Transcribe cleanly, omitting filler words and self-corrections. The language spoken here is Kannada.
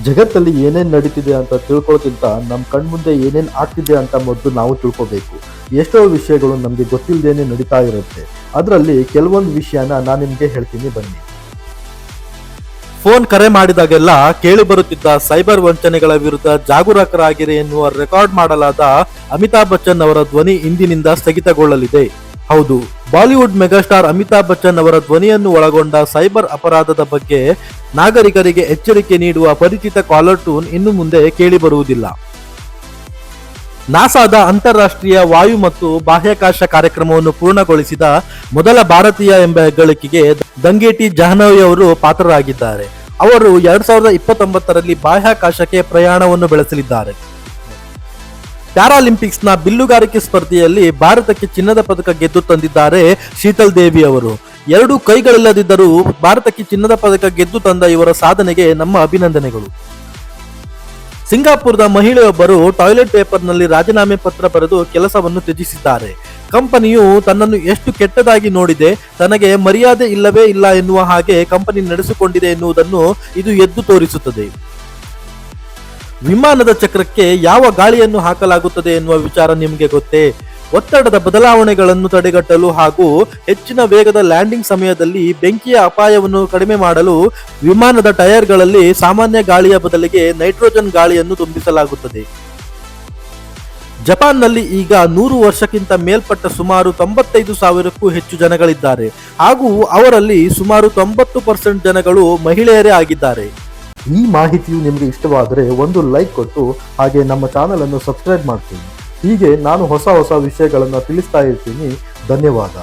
ಜಗತ್ತಲ್ಲಿ ಏನೇನು ನಡೀತಿದೆ ಅಂತ ತಿಳ್ಕೊಳ್ಳೋಕ್ಕಿಂತ ನಮ್ಮ ಕಣ್ಮುಂದೆ ಏನೇನು ಆಗ್ತಿದೆ ಅಂತ ಮೊದಲು ನಾವು ತಿಳ್ಕೋಬೇಕು. ಎಷ್ಟೋ ವಿಷಯಗಳು ನಮಗೆ ಗೊತ್ತಿಲ್ಲದೇನೆ ನಡೀತಾ ಇರುತ್ತೆ. ಅದರಲ್ಲಿ ಕೆಲವೊಂದು ವಿಷಯನ ನಾನು ನಿಮಗೆ ಹೇಳ್ತೀನಿ ಬನ್ನಿ. ಫೋನ್ ಕರೆ ಮಾಡಿದಾಗೆಲ್ಲ ಕೇಳಿ ಬರುತ್ತಿದ್ದ ಸೈಬರ್ ವಂಚನೆಗಳ ವಿರುದ್ಧ ಜಾಗರೂಕರಾಗಿರಿ ಎನ್ನುವ ರೆಕಾರ್ಡ್ ಮಾಡಲಾದ ಅಮಿತಾಬ್ ಬಚ್ಚನ್ ಅವರ ಧ್ವನಿ ಇಂದಿನಿಂದ ಸ್ಥಗಿತಗೊಳ್ಳಲಿದೆ. ಹೌದು, ಬಾಲಿವುಡ್ ಮೆಗಾಸ್ಟಾರ್ ಅಮಿತಾಬ್ ಬಚ್ಚನ್ ಅವರ ಧ್ವನಿಯನ್ನು ಒಳಗೊಂಡ ಸೈಬರ್ ಅಪರಾಧದ ಬಗ್ಗೆ ನಾಗರಿಕರಿಗೆ ಎಚ್ಚರಿಕೆ ನೀಡುವ ಪರಿಚಿತ ಕಾಲರ್ ಟ್ಯೂನ್ ಇನ್ನು ಮುಂದೆ ಕೇಳಿಬರುವುದಿಲ್ಲ. ನಾಸಾದ ಅಂತಾರಾಷ್ಟ್ರೀಯ ವಾಯು ಮತ್ತು ಬಾಹ್ಯಾಕಾಶ ಕಾರ್ಯಕ್ರಮವನ್ನು ಪೂರ್ಣಗೊಳಿಸಿದ ಮೊದಲ ಭಾರತೀಯ ಎಂಬ ಹೆಗ್ಗಳಿಕೆಗೆ ದಂಗೇಟಿ ಜಾಹ್ನವಿ ಅವರು ಪಾತ್ರರಾಗಿದ್ದಾರೆ. ಅವರು 2029ರಲ್ಲಿ ಬಾಹ್ಯಾಕಾಶಕ್ಕೆ ಪ್ರಯಾಣವನ್ನು ಬೆಳೆಸಲಿದ್ದಾರೆ. ಪ್ಯಾರಾಲಿಂಪಿಕ್ಸ್ನ ಬಿಲ್ಲುಗಾರಿಕೆ ಸ್ಪರ್ಧೆಯಲ್ಲಿ ಭಾರತಕ್ಕೆ ಚಿನ್ನದ ಪದಕ ಗೆದ್ದು ತಂದಿದ್ದಾರೆ ಶೀತಲ್ ದೇವಿ ಅವರು. 2 ಕೈಗಳಿಲ್ಲದಿದ್ದರೂ ಭಾರತಕ್ಕೆ ಚಿನ್ನದ ಪದಕ ಗೆದ್ದು ತಂದ ಇವರ ಸಾಧನೆಗೆ ನಮ್ಮ ಅಭಿನಂದನೆಗಳು. ಸಿಂಗಾಪುರದ ಮಹಿಳೆಯೊಬ್ಬರು ಟಾಯ್ಲೆಟ್ ಪೇಪರ್ನಲ್ಲಿ ರಾಜೀನಾಮೆ ಪತ್ರ ಬರೆದು ಕೆಲಸವನ್ನು ತ್ಯಜಿಸಿದ್ದಾರೆ. ಕಂಪನಿಯು ತನ್ನನ್ನು ಎಷ್ಟು ಕೆಟ್ಟದಾಗಿ ನೋಡಿದೆ, ತನಗೆ ಮರ್ಯಾದೆ ಇಲ್ಲವೇ ಇಲ್ಲ ಎನ್ನುವ ಹಾಗೆ ಕಂಪನಿ ನಡೆಸಿಕೊಂಡಿದೆ ಎನ್ನುವುದನ್ನು ಇದು ಎದ್ದು ತೋರಿಸುತ್ತದೆ. ವಿಮಾನದ ಚಕ್ರಕ್ಕೆ ಯಾವ ಗಾಳಿಯನ್ನು ಹಾಕಲಾಗುತ್ತದೆ ಎನ್ನುವ ವಿಚಾರ ನಿಮಗೆ ಗೊತ್ತೇ? ಒತ್ತಡದ ಬದಲಾವಣೆಗಳನ್ನು ತಡೆಗಟ್ಟಲು ಹಾಗೂ ಹೆಚ್ಚಿನ ವೇಗದ ಲ್ಯಾಂಡಿಂಗ್ ಸಮಯದಲ್ಲಿ ಬೆಂಕಿಯ ಅಪಾಯವನ್ನು ಕಡಿಮೆ ಮಾಡಲು ವಿಮಾನದ ಟೈರ್ಗಳಲ್ಲಿ ಸಾಮಾನ್ಯ ಗಾಳಿಯ ಬದಲಿಗೆ ನೈಟ್ರೋಜನ್ ಗಾಳಿಯನ್ನು ತುಂಬಿಸಲಾಗುತ್ತದೆ. ಜಪಾನ್ನಲ್ಲಿ ಈಗ 100 ವರ್ಷಕ್ಕಿಂತ ಮೇಲ್ಪಟ್ಟ ಸುಮಾರು 95,000ಕ್ಕೂ ಹೆಚ್ಚು ಜನಗಳಿದ್ದಾರೆ ಹಾಗೂ ಅವರಲ್ಲಿ ಸುಮಾರು 90% ಜನಗಳು ಮಹಿಳೆಯರೇ ಆಗಿದ್ದಾರೆ. ಈ ಮಾಹಿತಿಯು ನಿಮಗೆ ಇಷ್ಟವಾದರೆ ಒಂದು ಲೈಕ್ ಕೊಟ್ಟು ಹಾಗೆ ನಮ್ಮ ಚಾನಲ್ ಅನ್ನು ಸಬ್ಸ್ಕ್ರೈಬ್ ಮಾಡ್ತೀನಿ. ಹೀಗೆ ನಾನು ಹೊಸ ವಿಷಯಗಳನ್ನು ತಿಳಿಸ್ತಾ ಇರ್ತೀನಿ. ಧನ್ಯವಾದ.